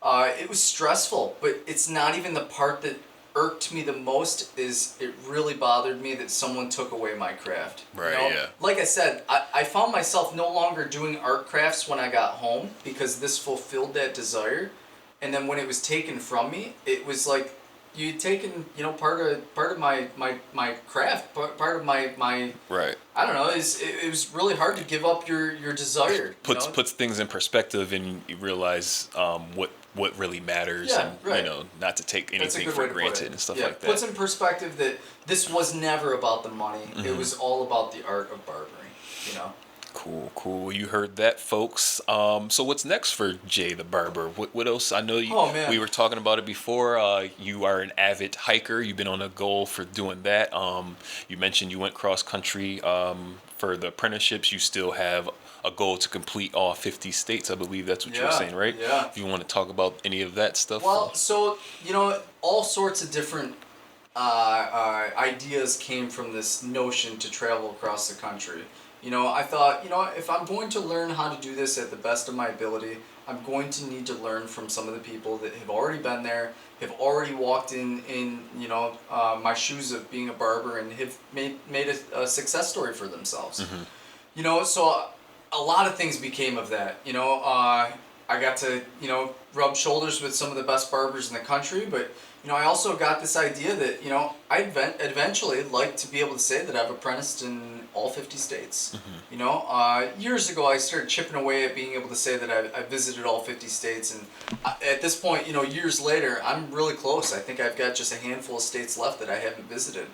it was stressful, but it's not even the part that irked me the most. Is it really bothered me that someone took away my craft. Right, yeah. Like I said, I found myself no longer doing art crafts when I got home because this fulfilled that desire. And then when it was taken from me, it was like you'd taken, part of my craft, part of my right. I don't know. It was really hard to give up your desire. Puts things in perspective, and you realize what really matters, not to take anything for granted and stuff like that. Puts in perspective that this was never about the money. It was all about the art of barbering. Cool. You heard that, folks. So what's next for Jay the Barber? What else? I know you. Oh, man. We were talking about it before. You are an avid hiker. You've been on a goal for doing that. You mentioned you went cross country for the apprenticeships. You still have a goal to complete all 50 states. I believe that's what you were saying, right? Yeah. If you want to talk about any of that stuff. Well, so all sorts of different ideas came from this notion to travel across the country. I thought, if I'm going to learn how to do this at the best of my ability, I'm going to need to learn from some of the people that have already been there, have already walked in my shoes of being a barber and have made a success story for themselves. So a lot of things became of that. I got to, rub shoulders with some of the best barbers in the country, but I also got this idea that, I'd eventually like to be able to say that I've apprenticed in all 50 states. Years ago I started chipping away at being able to say that I visited all 50 states, and at this point, years later, I'm really close. I think I've got just a handful of states left that I haven't visited.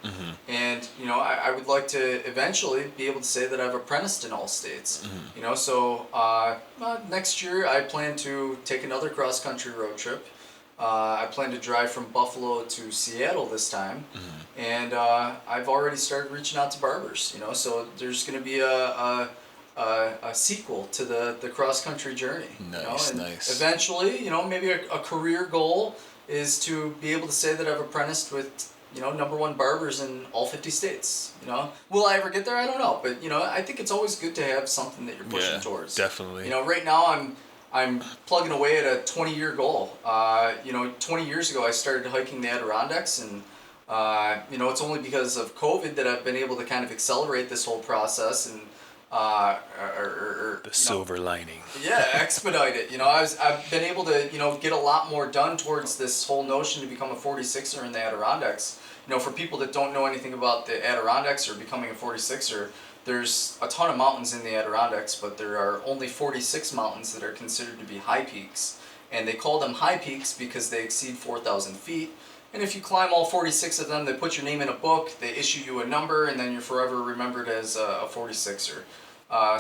And, I would like to eventually be able to say that I've apprenticed in all states. So next year I plan to take another cross-country road trip. I plan to drive from Buffalo to Seattle this time, and I've already started reaching out to barbers. So there's going to be a sequel to the cross country journey. Nice. Eventually, maybe a career goal is to be able to say that I've apprenticed with #1 barbers in all 50 states. Will I ever get there? I don't know, but I think it's always good to have something that you're pushing towards. Definitely. Right now I'm plugging away at a 20-year goal. 20 years ago I started hiking the Adirondacks, and It's only because of COVID that I've been able to kind of accelerate this whole process and The silver lining. yeah, expedite it. I've been able to get a lot more done towards this whole notion to become a 46er in the Adirondacks. For people that don't know anything about the Adirondacks or becoming a 46er, there's a ton of mountains in the Adirondacks, but there are only 46 mountains that are considered to be high peaks. And they call them high peaks because they exceed 4,000 feet. And if you climb all 46 of them, they put your name in a book, they issue you a number, and then you're forever remembered as a 46er.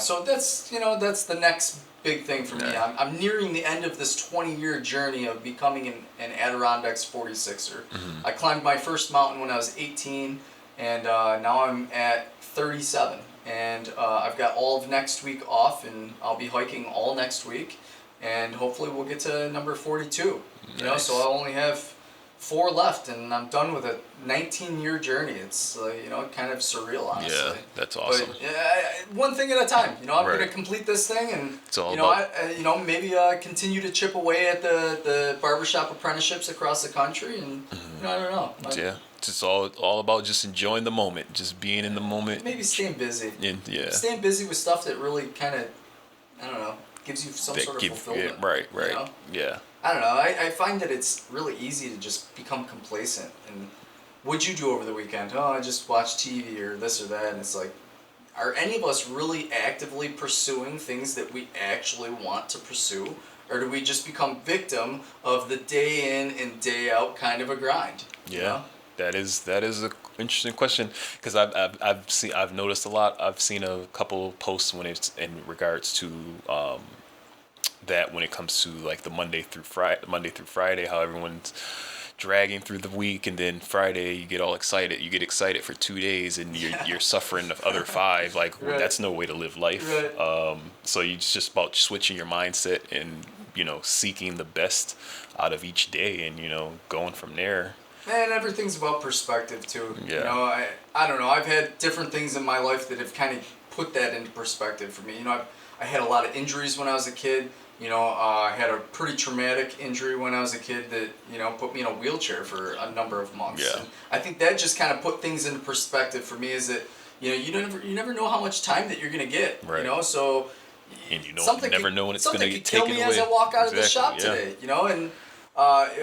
So that's the next big thing for me. Yeah. I'm nearing the end of this 20-year journey of becoming an Adirondacks 46er. I climbed my first mountain when I was 18, and now I'm at 37. And I've got all of next week off, and I'll be hiking all next week. And hopefully we'll get to number 42. Nice. So I only have 4 left, and I'm done with a 19-year journey. It's kind of surreal, honestly. Yeah, that's awesome. But one thing at a time. I'm Right. going to complete this thing, and It's all about maybe continue to chip away at the barbershop apprenticeships across the country, and I don't know. Yeah, it's just all about just enjoying the moment, just being in the moment. Maybe staying busy. Yeah. Staying busy with stuff that really kind of, I don't know, gives you some sort of fulfillment. Right. Yeah. I don't know. I find that it's really easy to just become complacent. And what'd you do over the weekend? Oh, I just watched TV or this or that. And it's like, are any of us really actively pursuing things that we actually want to pursue? Or do we just become victim of the day in and day out kind of a grind? Yeah. That is a interesting question, because I've noticed a lot. I've seen a couple posts when it's in regards to that when it comes to like the Monday through Friday, how everyone's dragging through the week, and then Friday you get all excited. You get excited for 2 days, and you're suffering the other 5. Like Right. That's no way to live life. Right. So it's just about switching your mindset and seeking the best out of each day, and going from there. And everything's about perspective too. Yeah. I don't know. I've had different things in my life that have kind of put that into perspective for me. I had a lot of injuries when I was a kid. I had a pretty traumatic injury when I was a kid that put me in a wheelchair for a number of months. Yeah. And I think that just kind of put things into perspective for me. Is that you never know how much time that you're gonna get. Right. So. And you something never could, know when it's going to get kill taken me away. as I walk out of the shop Exactly, today, and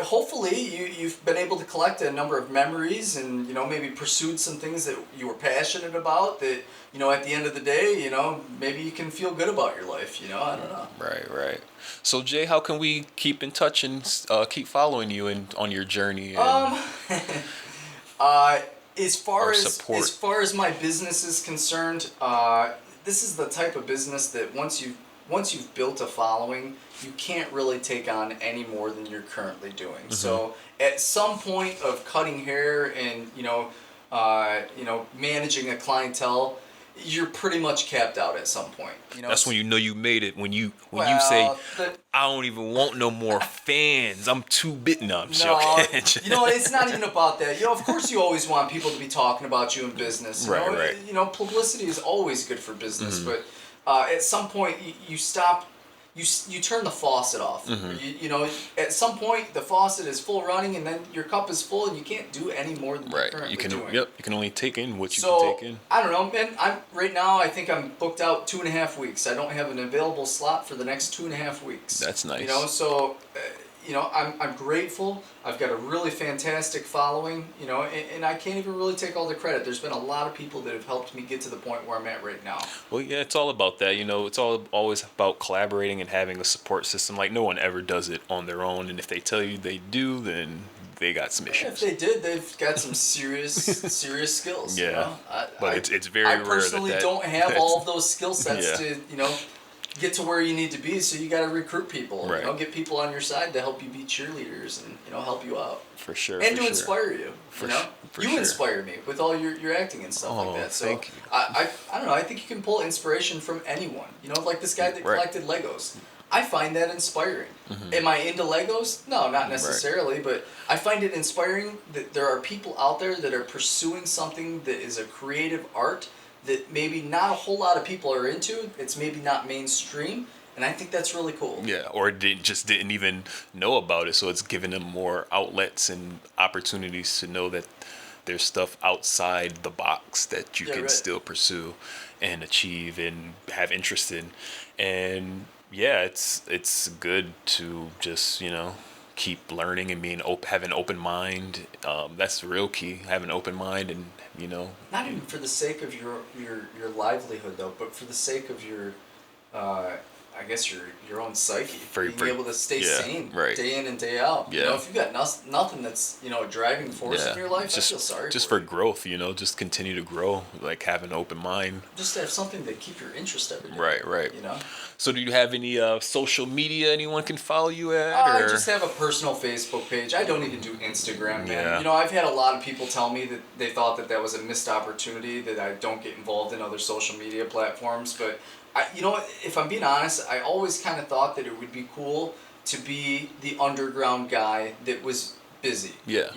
hopefully you've been able to collect a number of memories and maybe pursued some things that you were passionate about that at the end of the day maybe you can feel good about your life. I don't know. Right. So Jay, how can we keep in touch and keep following you on your journey? As far as my business is concerned, this is the type of business that once you've built a following, you can't really take on any more than you're currently doing. Mm-hmm. So at some point of cutting hair and managing a clientele, you're pretty much capped out at some point. That's when you made it. When you say, I don't even want no more fans. I'm too bit. No, I'm joking. It's not even about that. Of course you always want people to be talking about you in business. Right. Publicity is always good for business, Mm-hmm. but at some point you stop. You turn the faucet off. Mm-hmm. At some point the faucet is full running, and then your cup is full, and you can't do any more than you're currently doing. You can only take in what you can take in. I don't know, man. Right now I think I'm booked out 2.5 weeks. I don't have an available slot for the next 2.5 weeks. That's nice. I'm grateful. I've got a really fantastic following, and I can't even really take all the credit. There's been a lot of people that have helped me get to the point where I'm at right now. Well, yeah, it's all about that. It's always about collaborating and having a support system. Like, no one ever does it on their own, and if they tell you they do, then they got some issues. If they did, they've got some serious skills. Yeah, but it's very rare. I personally don't have all of those skill sets to get to where you need to be. So you got to recruit people. Right. Get people on your side to help you be cheerleaders and help you out. For sure. And to inspire you. You inspire me with all your acting and stuff like that. So thank you. I don't know. I think you can pull inspiration from anyone. Like this guy that collected Legos. I find that inspiring. Mm-hmm. Am I into Legos? No, not necessarily, but I find it inspiring that there are people out there that are pursuing something that is a creative art that maybe not a whole lot of people are into. It's maybe not mainstream, and I think that's really cool. Yeah, or didn't even know about it, so it's giving them more outlets and opportunities to know that there's stuff outside the box that you Yeah, can right. still pursue and achieve and have interest in. And yeah, it's good to just, keep learning and have an open mind. That's the real key. Have an open mind, and Not even for the sake of your livelihood though, but for the sake of your, I guess your own psyche, being able to stay yeah, sane right. day in and day out. Yeah. If you've got nothing that's a driving force in your life, I feel sorry just for for growth, just continue to grow, like have an open mind. Just to have something to keep your interest every day. Right. So do you have any social media anyone can follow you at? I just have a personal Facebook page. I don't even do Instagram, man. Yeah. I've had a lot of people tell me that they thought that was a missed opportunity, that I don't get involved in other social media platforms. But, if I'm being honest, I always kind of thought that it would be cool to be the underground guy that was busy. Yeah.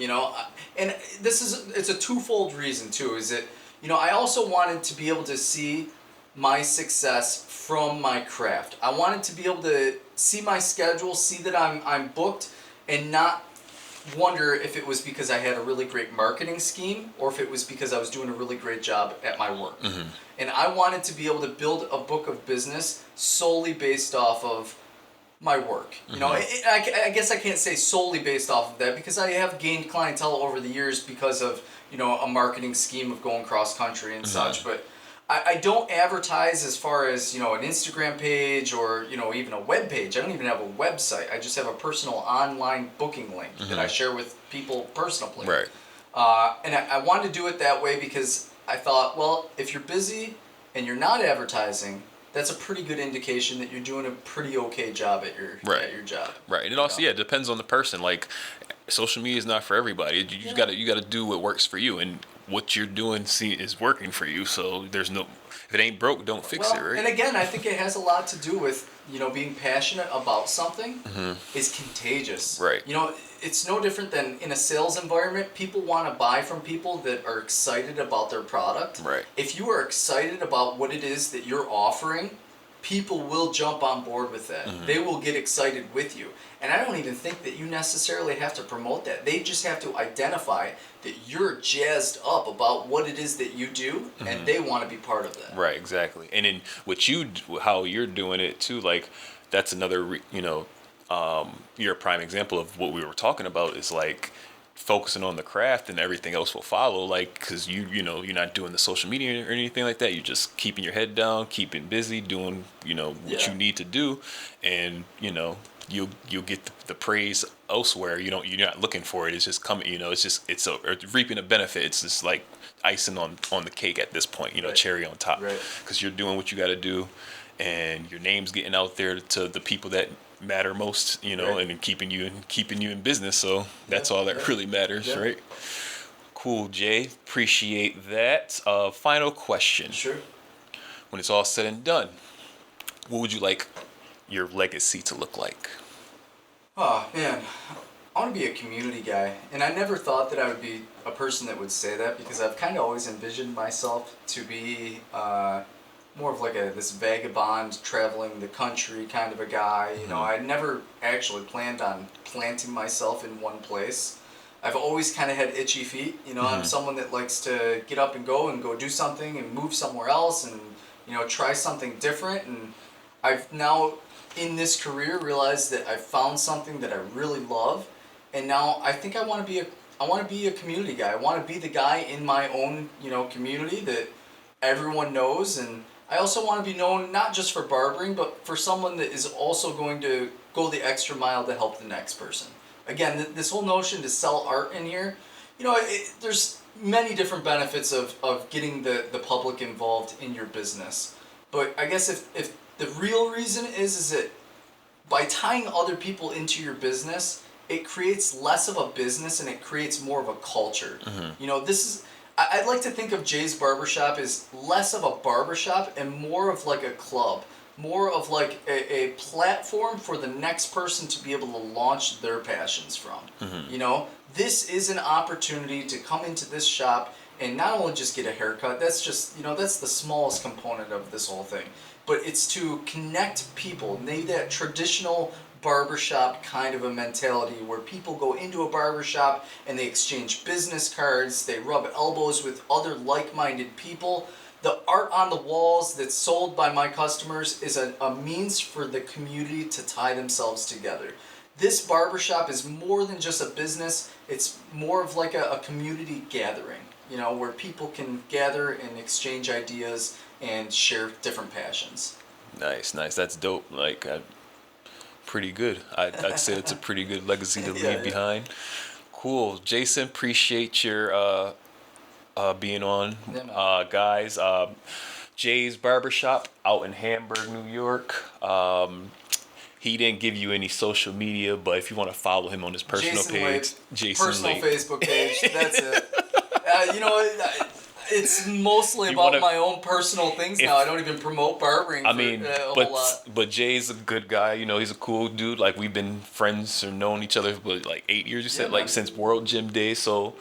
And it's a twofold reason, too, is that, I also wanted to be able to see my success from my craft. I wanted to be able to see my schedule, see that I'm booked, and not wonder if it was because I had a really great marketing scheme or if it was because I was doing a really great job at my work. Mm-hmm. And I wanted to be able to build a book of business solely based off of my work. I guess I can't say solely based off of that, because I have gained clientele over the years because of a marketing scheme of going cross country and such. But I don't advertise as far as, an Instagram page or, even a web page. I don't even have a website. I just have a personal online booking link that I share with people personally. Right. And I wanted to do it that way because I thought, well, if you're busy and you're not advertising, that's a pretty good indication that you're doing a pretty okay job at your job. Right. And it also, it depends on the person. Like, social media is not for everybody. You gotta do what works for you, and what you're doing is working for you. So there's no, if it ain't broke, don't fix it, right? And again, I think it has a lot to do with, being passionate about something is contagious. Right. It's no different than in a sales environment. People want to buy from people that are excited about their product. Right. If you are excited about what it is that you're offering, people will jump on board with that. They will get excited with you. And I don't even think that you necessarily have to promote that. They just have to identify that you're jazzed up about what it is that you do, and they want to be part of that. Right, exactly. And in how you're doing it too, like, that's another, you're a prime example of what we were talking about, is like focusing on the craft, and everything else will follow. Like, because you're not doing the social media or anything like that. You're just keeping your head down, keeping busy, doing what you need to do, and you'll get the praise elsewhere. You're not looking for it. It's just coming. It's reaping a benefit. It's just like icing on the cake at this point. Right. Cherry on top. Right. Because you're doing what you got to do, and your name's getting out there to the people that matter most. Right. And keeping you in business. So that's all that really matters, right? Cool, Jay. Appreciate that. Final question. Sure. When it's all said and done, what would you like your legacy to look like? Oh, man. I want to be a community guy. And I never thought that I would be a person that would say that, because I've kind of always envisioned myself to be more of like this vagabond traveling the country kind of a guy. I never actually planned on planting myself in one place. I've always kind of had itchy feet. I'm someone that likes to get up and go do something and move somewhere else and, try something different. And I've now, in this career, realized that I've found something that I really love. And now I think I want to be a community guy. I want to be the guy in my own, community that everyone knows. And I also want to be known not just for barbering, but for someone that is also going to go the extra mile to help the next person. Again, this whole notion to sell art in here, there's many different benefits of getting the public involved in your business. But I guess if the real reason is that by tying other people into your business, it creates less of a business and it creates more of a culture. I'd like to think of Jay's Barbershop as less of a barbershop and more of like a club, more of like a platform for the next person to be able to launch their passions from. This is an opportunity to come into this shop and not only just get a haircut. That's just, that's the smallest component of this whole thing. But it's to connect people, maybe that traditional barbershop kind of a mentality where people go into a barbershop and they exchange business cards, they rub elbows with other like-minded people. The art on the walls that's sold by my customers is a means for the community to tie themselves together. This barbershop is more than just a business, it's more of like a community gathering, you know, where people can gather and exchange ideas and share different passions. Nice. That's dope. Like, pretty good. I'd say it's a pretty good legacy to leave behind. Cool. Jason, appreciate your being on. Yeah, man. Guys, Jay's Barbershop out in Hamburg, New York. He didn't give you any social media, but if you want to follow him on his personal Jason page, Lape, Jason personal Lape. Facebook page. That's it. You know, it's mostly You about wanna- my own personal things now. I don't even promote barbering. I mean, a whole lot. but Jay's a good guy. You know, he's a cool dude. Like, we've been friends or known each other for like 8 years. You said, man. like, since World Gym Days. So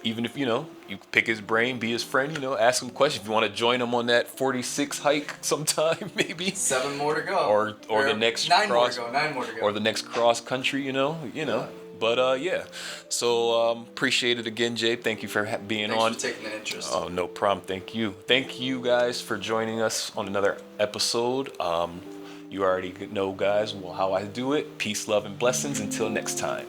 even if, you know, you pick his brain, be his friend, you know, ask him questions. If you want to join him on that 46 hike sometime, maybe. 7 more to go. Or the next 9 cross, more to go. 9 more to go. or the next cross country, you know. Yeah. But yeah, so appreciate it again, Jay. Thank you for being Thanks on. for taking an interest. Oh, no problem. Thank you guys for joining us on another episode. You already know, guys, how I do it. Peace, love, and blessings. Until next time.